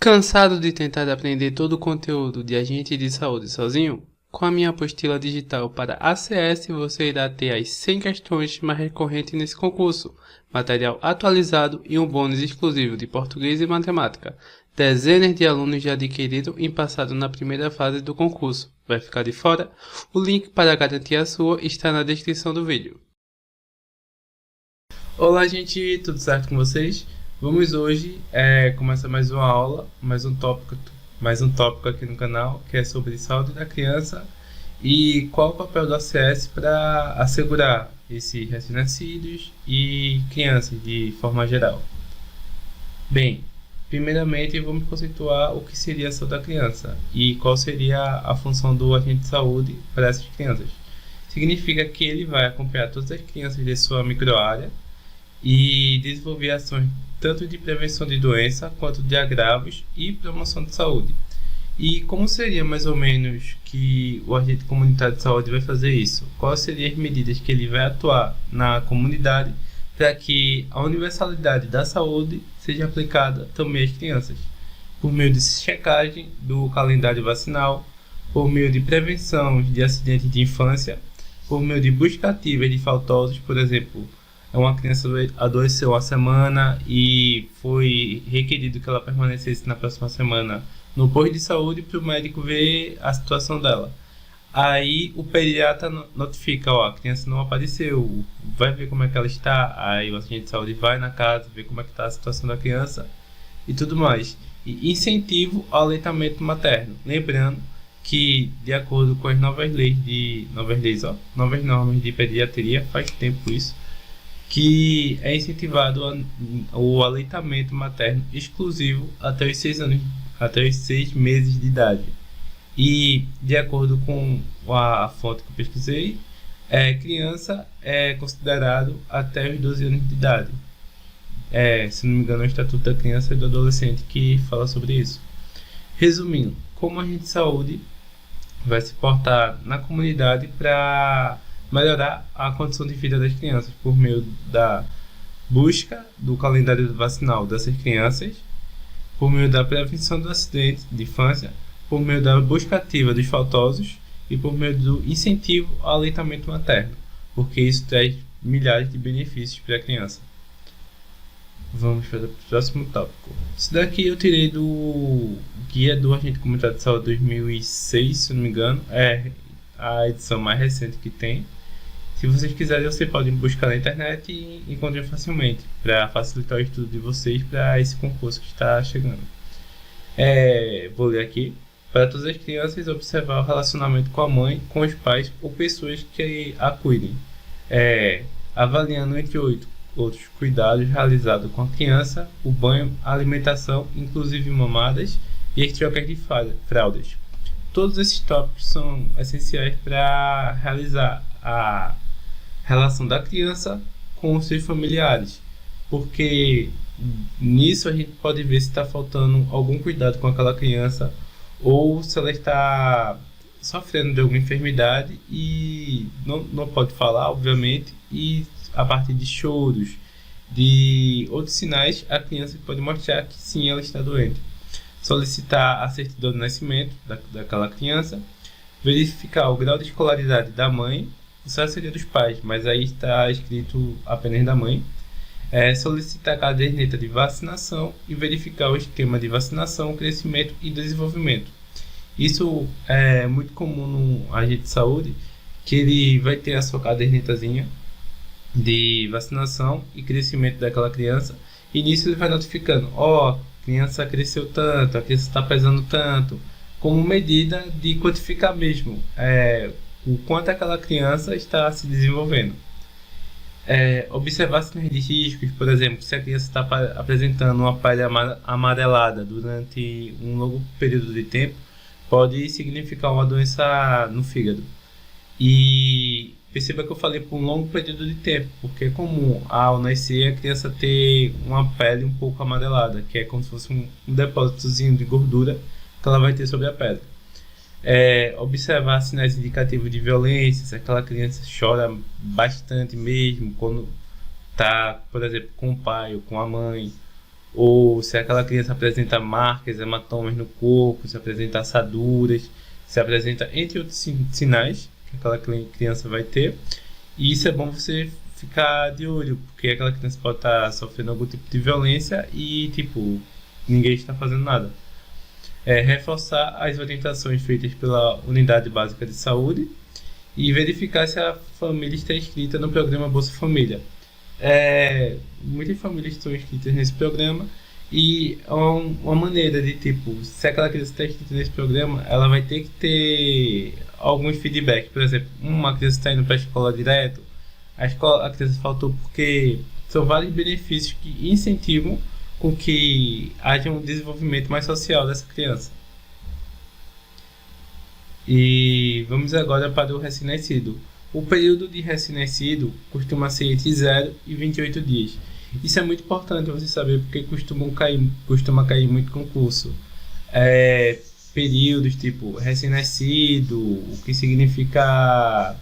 Cansado de tentar aprender todo o conteúdo de agente de saúde sozinho? Com a minha apostila digital para ACS, você irá ter as 100 questões mais recorrentes nesse concurso, material atualizado e um bônus exclusivo de português e matemática. Dezenas de alunos já adquiriram e passaram na primeira fase do concurso. Vai ficar de fora? O link para garantir a sua está na descrição do vídeo. Olá, gente, tudo certo com vocês? Vamos hoje começar mais uma aula, mais um tópico aqui no canal, que é sobre saúde da criança e qual o papel do ACS para assegurar esses recém-nascidos e crianças de forma geral. Bem, primeiramente vamos conceituar o que seria a saúde da criança e qual seria a função do agente de saúde para essas crianças. Significa que ele vai acompanhar todas as crianças de sua microárea e desenvolver ações tanto de prevenção de doença quanto de agravos e promoção de saúde. E como seria mais ou menos que o agente comunitário de saúde vai fazer isso? Quais seriam as medidas que ele vai atuar na comunidade para que a universalidade da saúde seja aplicada também às crianças? Por meio de checagem do calendário vacinal, por meio de prevenção de acidentes de infância, por meio de busca ativa de faltosos, por exemplo, uma criança adoeceu uma semana e foi requerido que ela permanecesse na próxima semana no posto de saúde para o médico ver a situação dela. Aí o pediatra notifica, a criança não apareceu, vai ver como é que ela está. Aí o agente de saúde vai na casa, ver como é que está a situação da criança e tudo mais. E incentivo ao aleitamento materno. Lembrando que, de acordo com as novas normas de pediatria, faz tempo isso, que é incentivado o aleitamento materno exclusivo até os 6 meses de idade. E, de acordo com a fonte que eu pesquisei, criança é considerado até os 12 anos de idade. Se não me engano, é o Estatuto da Criança e do Adolescente que fala sobre isso. Resumindo, como a agente de saúde vai se portar na comunidade para melhorar a condição de vida das crianças por meio da busca do calendário vacinal dessas crianças, por meio da prevenção dos acidentes de infância, por meio da busca ativa dos faltosos e por meio do incentivo ao aleitamento materno, porque isso traz milhares de benefícios para a criança. Vamos para o próximo tópico. Isso daqui eu tirei do Guia do Agente Comunitário de Saúde 2006, se não me engano, é a edição mais recente que tem. Se vocês quiserem, vocês podem buscar na internet e encontrar facilmente, para facilitar o estudo de vocês para esse concurso que está chegando. Vou ler aqui. Para todas as crianças, observar o relacionamento com a mãe, com os pais ou pessoas que a cuidem. Avaliando entre outros cuidados realizados com a criança, o banho, a alimentação, inclusive mamadas e as trocas de fraldas. Todos esses tópicos são essenciais para realizar a relação da criança com os seus familiares, porque nisso a gente pode ver se está faltando algum cuidado com aquela criança ou se ela está sofrendo de alguma enfermidade e não pode falar, obviamente, e a partir de choros, de outros sinais, a criança pode mostrar que sim, ela está doente. Solicitar a certidão de nascimento daquela criança, verificar o grau de escolaridade da mãe, isso seria dos pais, mas aí está escrito apenas da mãe. Solicitar a caderneta de vacinação e verificar o esquema de vacinação, crescimento e desenvolvimento. Isso é muito comum no agente de saúde, que ele vai ter a sua cadernetazinha de vacinação e crescimento daquela criança, e nisso ele vai notificando, a criança cresceu tanto, a criança está pesando tanto, como medida de quantificar mesmo o quanto aquela criança está se desenvolvendo. Observar sinais de riscos, por exemplo, se a criança está apresentando uma pele amarelada durante um longo período de tempo, pode significar uma doença no fígado. E perceba que eu falei por um longo período de tempo, porque é comum ao nascer a criança ter uma pele um pouco amarelada, que é como se fosse um depósitozinho de gordura que ela vai ter sobre a pele. Observar sinais indicativos de violência, se aquela criança chora bastante mesmo quando está, por exemplo, com o pai ou com a mãe, ou se aquela criança apresenta marcas, hematomas no corpo, se apresenta assaduras, se apresenta entre outros sinais que aquela criança vai ter. E isso é bom você ficar de olho, porque aquela criança pode estar sofrendo algum tipo de violência e, tipo, ninguém está fazendo nada. Reforçar as orientações feitas pela Unidade Básica de Saúde e verificar se a família está inscrita no programa Bolsa Família. Muitas famílias estão inscritas nesse programa e é uma maneira de, tipo, se aquela criança está inscrita nesse programa, ela vai ter que ter alguns feedbacks. Por exemplo, uma criança está indo para a escola direto, a criança faltou porque são vários benefícios que incentivam com que haja um desenvolvimento mais social dessa criança. E vamos agora para o recém-nascido. O período de recém-nascido costuma ser entre 0 e 28 dias. Isso é muito importante você saber porque costuma cair muito concurso. Períodos tipo recém-nascido, o que significa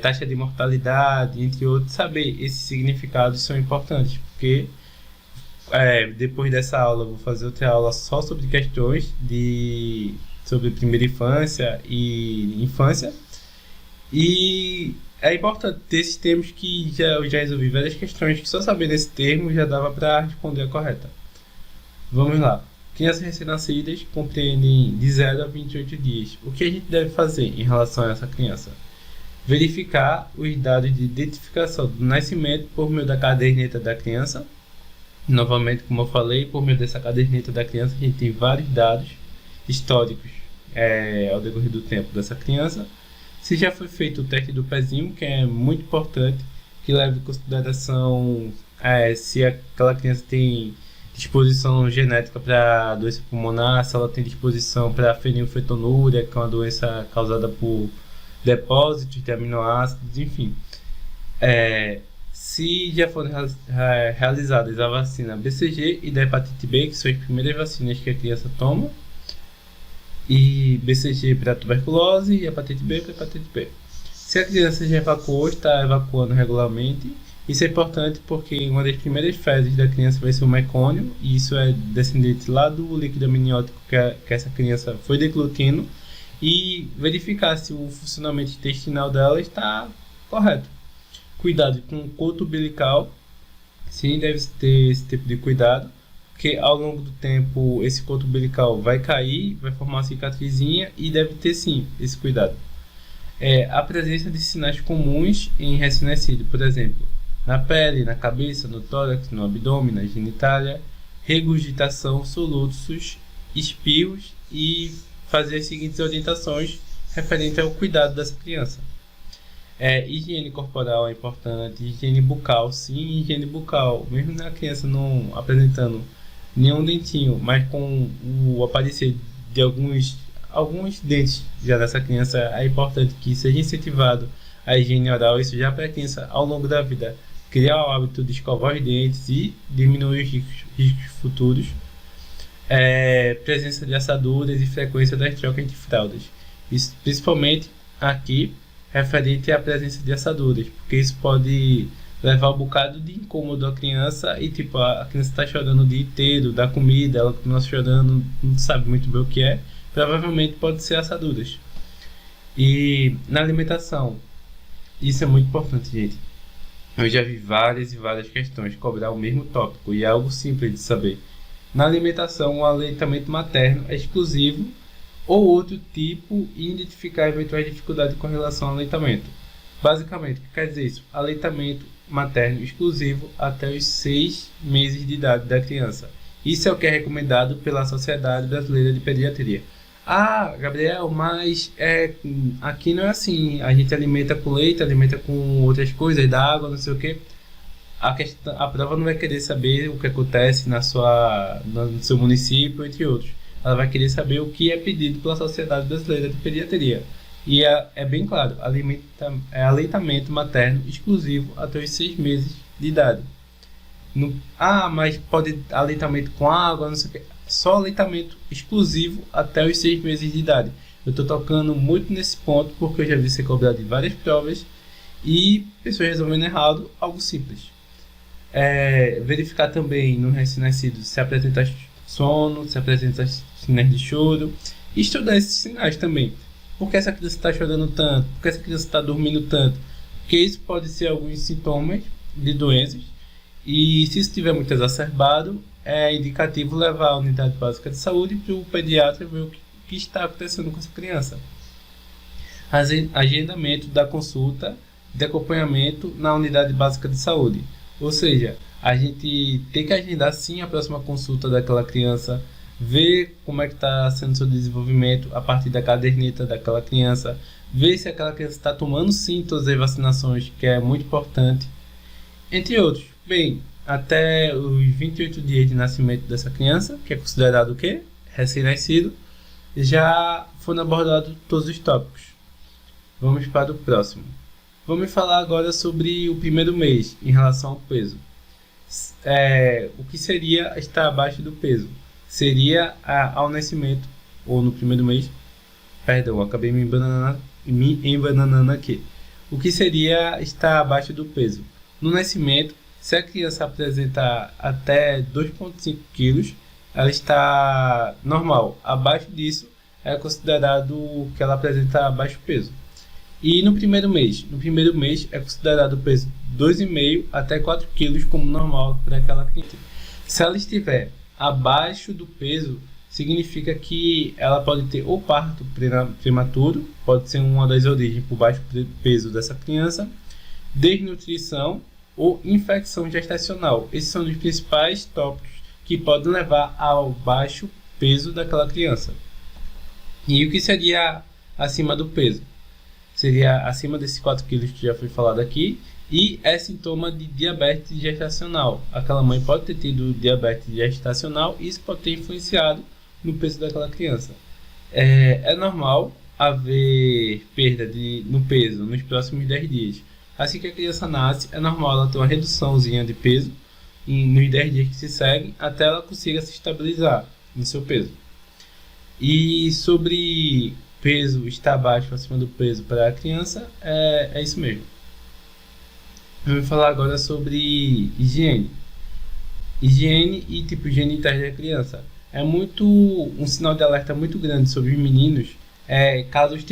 taxa de mortalidade, entre outros. Saber esses significados são importantes, porque depois dessa aula eu vou fazer outra aula só sobre questões sobre primeira infância e infância. E é importante ter esses termos que eu já resolvi várias questões que só sabendo esse termo já dava para responder a correta. Vamos lá. Crianças recém-nascidas compreendem de 0 a 28 dias. O que a gente deve fazer em relação a essa criança? Verificar os dados de identificação do nascimento por meio da caderneta da criança. Novamente, como eu falei, por meio dessa caderneta da criança a gente tem vários dados históricos ao decorrer do tempo dessa criança. Se já foi feito o teste do pezinho, que é muito importante, que leva em consideração se aquela criança tem disposição genética para doença pulmonar, se ela tem disposição para fenilcetonúria, que é uma doença causada por depósitos de aminoácidos, enfim. Se já foram realizadas a vacina BCG e da hepatite B, que são as primeiras vacinas que a criança toma, e BCG para tuberculose e hepatite B para hepatite B. Se a criança já evacuou, está evacuando regularmente. Isso é importante porque uma das primeiras fezes da criança vai ser o mecônio, e isso é descendente lá do líquido amniótico que essa criança foi deglutindo, e verificar se o funcionamento intestinal dela está correto. Cuidado com o coto umbilical, sim, deve ter esse tipo de cuidado, porque ao longo do tempo esse coto umbilical vai cair, vai formar uma cicatrizinha e deve ter sim esse cuidado. A presença de sinais comuns em recém-nascido, por exemplo, na pele, na cabeça, no tórax, no abdômen, na genitália, regurgitação, soluços, espios, e fazer as seguintes orientações referente ao cuidado dessa criança. Higiene corporal é importante, higiene bucal, sim, higiene bucal, mesmo na criança não apresentando nenhum dentinho, mas com o aparecer de alguns dentes já dessa criança, é importante que seja incentivado a higiene oral, isso já para a criança ao longo da vida criar o hábito de escovar os dentes e diminuir os riscos futuros. Presença de assaduras e frequência das trocas de fraldas, isso principalmente aqui referente à presença de assaduras, porque isso pode levar um bocado de incômodo à criança e tipo, a criança está chorando o dia inteiro da comida, ela continua chorando, não sabe muito bem o que é, provavelmente pode ser assaduras. E na alimentação, isso é muito importante, gente. Eu já vi várias e várias questões cobrar o mesmo tópico e é algo simples de saber. Na alimentação, o aleitamento materno é exclusivo ou outro tipo e identificar eventuais dificuldades com relação ao aleitamento. Basicamente, o que quer dizer isso? Aleitamento materno exclusivo até os 6 meses de idade da criança. Isso é o que é recomendado pela Sociedade Brasileira de Pediatria. Ah, Gabriel, mas aqui não é assim. A gente alimenta com leite, alimenta com outras coisas, da água, não sei o que. A prova não vai querer saber o que acontece no seu município, entre outros. Ela vai querer saber o que é pedido pela Sociedade Brasileira de Pediatria. E é bem claro, aleitamento materno exclusivo até os 6 meses de idade. Mas pode aleitamento com água, não sei o que. Só aleitamento exclusivo até os 6 meses de idade. Eu estou tocando muito nesse ponto porque eu já vi ser cobrado em várias provas e pessoas resolvendo errado algo simples. Verificar também no recém-nascido se apresenta sono, se apresenta sinais de choro. E estudar esses sinais também. Por que essa criança está chorando tanto? Por que essa criança está dormindo tanto? Porque isso pode ser alguns sintomas de doenças. E se isso estiver muito exacerbado, é indicativo levar a unidade básica de saúde para o pediatra ver o que está acontecendo com essa criança. Agendamento da consulta de acompanhamento na unidade básica de saúde. Ou seja, a gente tem que agendar sim a próxima consulta daquela criança, ver como é que está sendo o seu desenvolvimento a partir da caderneta daquela criança, ver se aquela criança está tomando sim todas as vacinações, que é muito importante, entre outros. Bem, até os 28 dias de nascimento dessa criança, que é considerado o quê? Recém-nascido, já foram abordados todos os tópicos. Vamos para o próximo. Vamos falar agora sobre o primeiro mês em relação ao peso. O que seria estar abaixo do peso? Seria ao nascimento, ou no primeiro mês. Perdão, acabei me embananando aqui. O que seria estar abaixo do peso? No nascimento, se a criança apresenta até 2,5 kg, ela está normal. Abaixo disso, é considerado que ela apresenta baixo peso. E no primeiro mês? No primeiro mês é considerado o peso 2,5 até 4 kg como normal para aquela criança. Se ela estiver abaixo do peso, significa que ela pode ter ou parto prematuro, pode ser uma das origens por baixo peso dessa criança, desnutrição ou infecção gestacional. Esses são os principais tópicos que podem levar ao baixo peso daquela criança. E o que seria acima do peso? Seria acima desses 4 kg que já foi falado aqui, e é sintoma de diabetes gestacional. Aquela mãe pode ter tido diabetes gestacional e isso pode ter influenciado no peso daquela criança. É normal haver perda no peso nos próximos 10 dias. Assim que a criança nasce, é normal ela ter uma reduçãozinha de peso nos 10 dias que se seguem, até ela consiga se estabilizar no seu peso. E sobre peso estar abaixo ou acima do peso para a criança, é isso mesmo. Vamos falar agora sobre higiene. Higiene e tipo genitais da criança. É um sinal de alerta muito grande sobre os meninos, caso os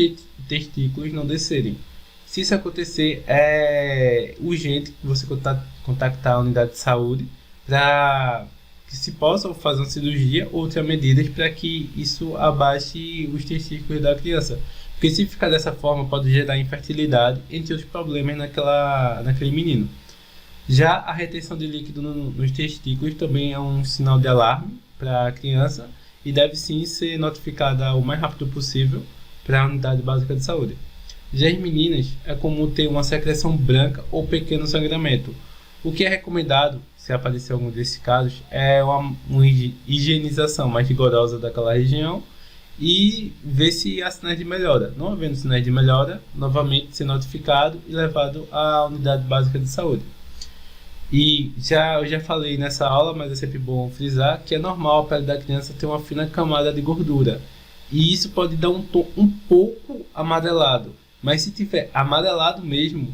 testículos não descerem. Se isso acontecer, é urgente que você contactar a unidade de saúde para que se possa fazer uma cirurgia ou ter medidas para que isso abaixe os testículos da criança. Porque se ficar dessa forma, pode gerar infertilidade, entre outros problemas naquele menino. Já a retenção de líquido nos testículos também é um sinal de alarme para a criança e deve sim ser notificada o mais rápido possível para a unidade básica de saúde. Já as meninas, é comum ter uma secreção branca ou pequeno sangramento. O que é recomendado, se aparecer algum desses casos, é uma higienização mais rigorosa daquela região e ver se há sinais de melhora. Não havendo sinais de melhora, novamente ser notificado e levado à unidade básica de saúde. E eu já falei nessa aula, mas é sempre bom frisar que é normal a pele da criança ter uma fina camada de gordura. E isso pode dar um tom um pouco amarelado. Mas se tiver amarelado mesmo,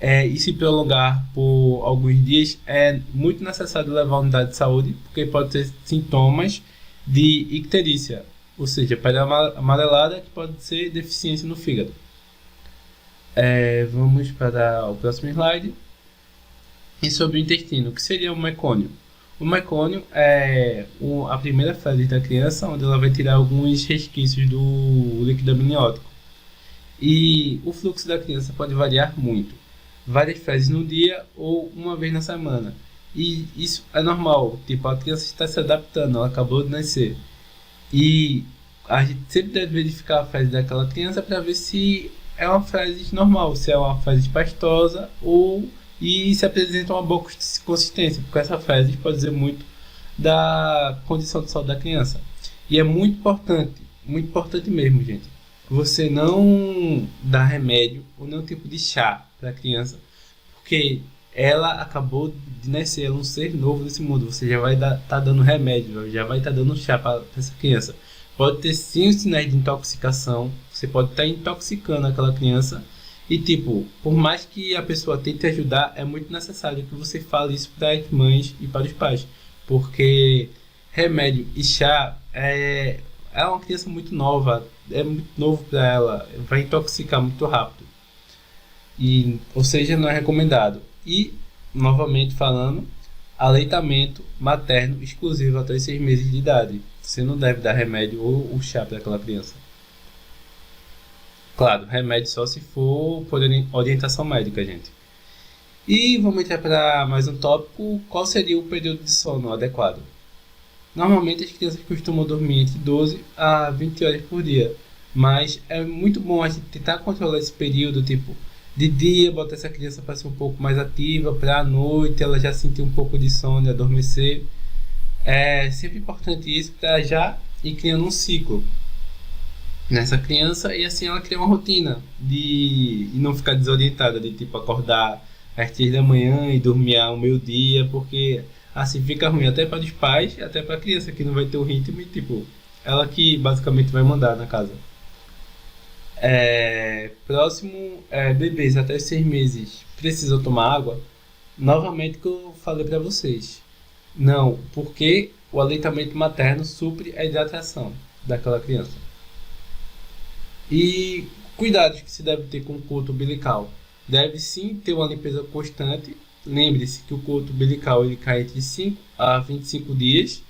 e se prolongar por alguns dias, é muito necessário levar a unidade de saúde, porque pode ter sintomas de icterícia, ou seja, pele amarelada que pode ser deficiência no fígado. Vamos para o próximo slide. E sobre o intestino, o que seria o mecônio? O mecônio é a primeira fase da criança, onde ela vai tirar alguns resquícios do líquido amniótico. E o fluxo da criança pode variar muito. Várias fezes no dia ou uma vez na semana. E isso é normal, tipo, a criança está se adaptando, ela acabou de nascer. E a gente sempre deve verificar a fezes daquela criança para ver se é uma fezes normal, se é uma fezes pastosa e se apresenta uma boa consistência, porque essa fezes pode dizer muito da condição de saúde da criança. E é muito importante mesmo, gente, você não dá remédio ou nenhum tipo de chá para a criança, porque ela acabou de nascer, ela é um ser novo nesse mundo. Você já vai estar dando remédio, já vai estar dando chá para essa criança. Pode ter sim os sinais de intoxicação, você pode estar intoxicando aquela criança E tipo, por mais que a pessoa tente ajudar, é muito necessário que você fale isso para as mães e para os pais, porque remédio e chá é uma criança muito nova, é muito novo para ela, vai intoxicar muito rápido. E, ou seja, não é recomendado. E, novamente falando, aleitamento materno exclusivo até os 6 meses de idade. Você não deve dar remédio ou o chá para aquela criança. Claro, remédio só se for por orientação médica, gente. E vamos entrar para mais um tópico. Qual seria o período de sono adequado? Normalmente as crianças costumam dormir entre 12 a 20 horas por dia. Mas é muito bom a gente tentar controlar esse período, tipo, de dia, botar essa criança para ser um pouco mais ativa, para a noite ela já sentir um pouco de sono e adormecer. É sempre importante isso para já ir criando um ciclo nessa criança e assim ela cria uma rotina e não ficar desorientada, de tipo acordar às 3 da manhã e dormir ao meio-dia, porque assim fica ruim até para os pais e até para a criança que não vai ter o ritmo e tipo, ela que basicamente vai mandar na casa. Próximo, bebês até os 6 meses precisam tomar água. Novamente que eu falei para vocês. Não, porque o aleitamento materno supre a hidratação daquela criança. E cuidados que se deve ter com o coto umbilical. Deve sim ter uma limpeza constante. Lembre-se que o coto umbilical ele cai entre 5 a 25 dias.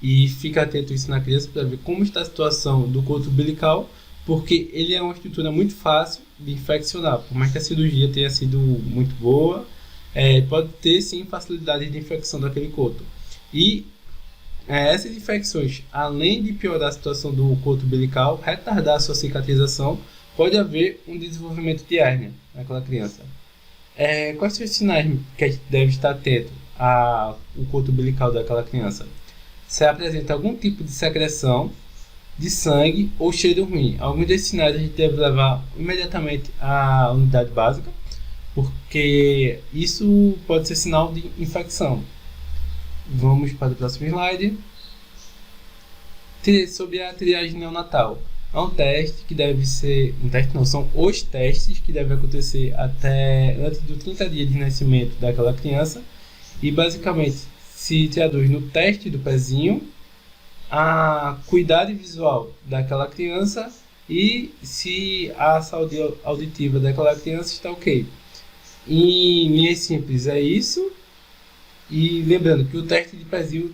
E fique atento a isso na criança para ver como está a situação do coto umbilical, porque ele é uma estrutura muito fácil de infeccionar. Por mais que a cirurgia tenha sido muito boa, pode ter sim facilidade de infecção daquele coto. E essas infecções, além de piorar a situação do coto umbilical, retardar a sua cicatrização, pode haver um desenvolvimento de hérnia naquela criança. Quais são os sinais que a gente deve estar atento ao coto umbilical daquela criança? Se apresenta algum tipo de secreção de sangue ou cheiro ruim. Alguns desses sinais a gente deve levar imediatamente à unidade básica, porque isso pode ser sinal de infecção. Vamos para o próximo slide. Sobre a triagem neonatal. É um teste que deve ser... Um teste não, são os testes que devem acontecer até antes do 30 dias de nascimento daquela criança. E basicamente se traduz no teste do pezinho, a cuidado visual daquela criança e se a saúde auditiva daquela criança está ok. Em linhas simples é isso. E lembrando que o teste de pezinho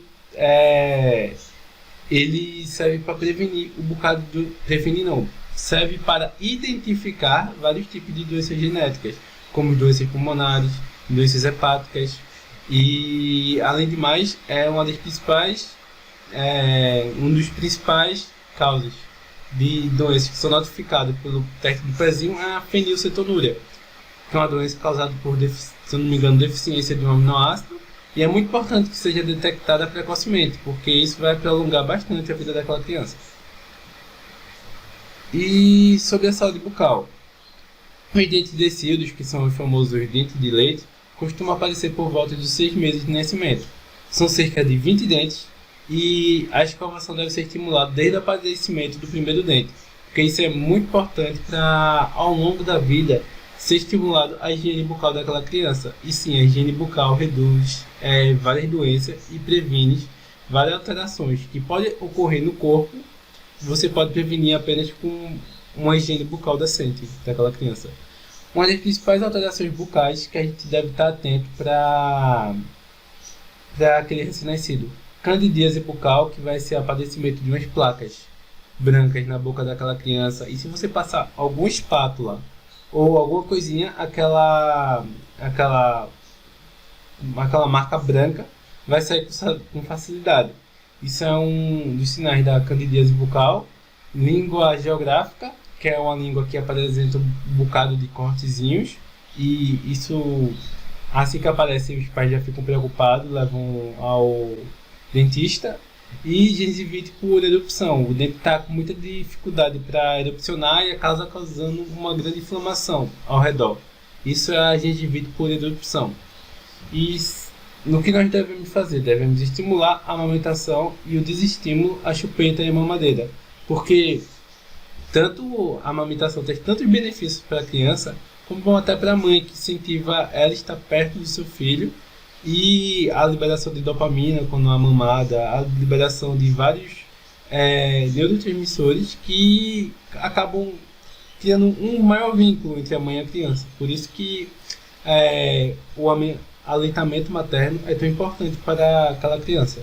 ele serve para prevenir o bocado do... Prevenir não, serve para identificar vários tipos de doenças genéticas, como doenças pulmonares, doenças hepáticas e além de mais é uma das principais um dos principais causas de doenças que são notificadas pelo teste do pezinho é a fenilcetonúria, que é uma doença causada por, se não me engano, deficiência de um aminoácido, e é muito importante que seja detectada precocemente, porque isso vai prolongar bastante a vida daquela criança. E sobre a saúde bucal, os dentes decidos, que são os famosos dentes de leite, costumam aparecer por volta de 6 meses de nascimento. São cerca de 20 dentes e a escovação deve ser estimulada desde o aparecimento do primeiro dente, porque isso é muito importante para, ao longo da vida, ser estimulado a higiene bucal daquela criança. E sim, a higiene bucal reduz várias doenças e previne várias alterações que podem ocorrer no corpo. Você pode prevenir apenas com uma higiene bucal decente daquela criança. Uma das principais alterações bucais que a gente deve estar atento para aquele recém-nascido: candidíase bucal, que vai ser o aparecimento de umas placas brancas na boca daquela criança. E se você passar alguma espátula ou alguma coisinha, aquela marca branca vai sair com facilidade. Isso é um dos sinais da candidíase bucal. Língua geográfica, que é uma língua que apresenta um bocado de cortezinhos, e isso, assim que aparece, os pais já ficam preocupados, levam ao dentista. E gengivite por erupção, o dente está com muita dificuldade para erupcionar e acaba causando uma grande inflamação ao redor. Isso é a gengivite por erupção. E no que nós devemos fazer? Devemos estimular a amamentação e o desestímulo à chupeta e à mamadeira, porque tanto a amamentação tem tantos benefícios para a criança, como bom até para a mãe, que incentiva ela a estar perto do seu filho, e a liberação de dopamina quando há mamada, a liberação de vários neurotransmissores que acabam criando um maior vínculo entre a mãe e a criança. Por isso que o aleitamento materno é tão importante para aquela criança.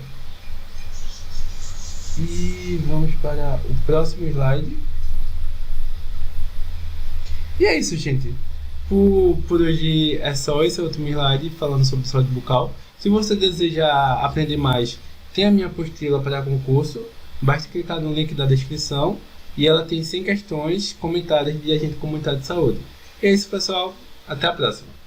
E vamos para o próximo slide. E é isso, gente. Por hoje é só esse último slide falando sobre saúde bucal. Se você deseja aprender mais, tem a minha apostila para concurso. Basta clicar no link da descrição e ela tem 100 questões comentadas de agente comunitário de saúde. E é isso, pessoal. Até a próxima.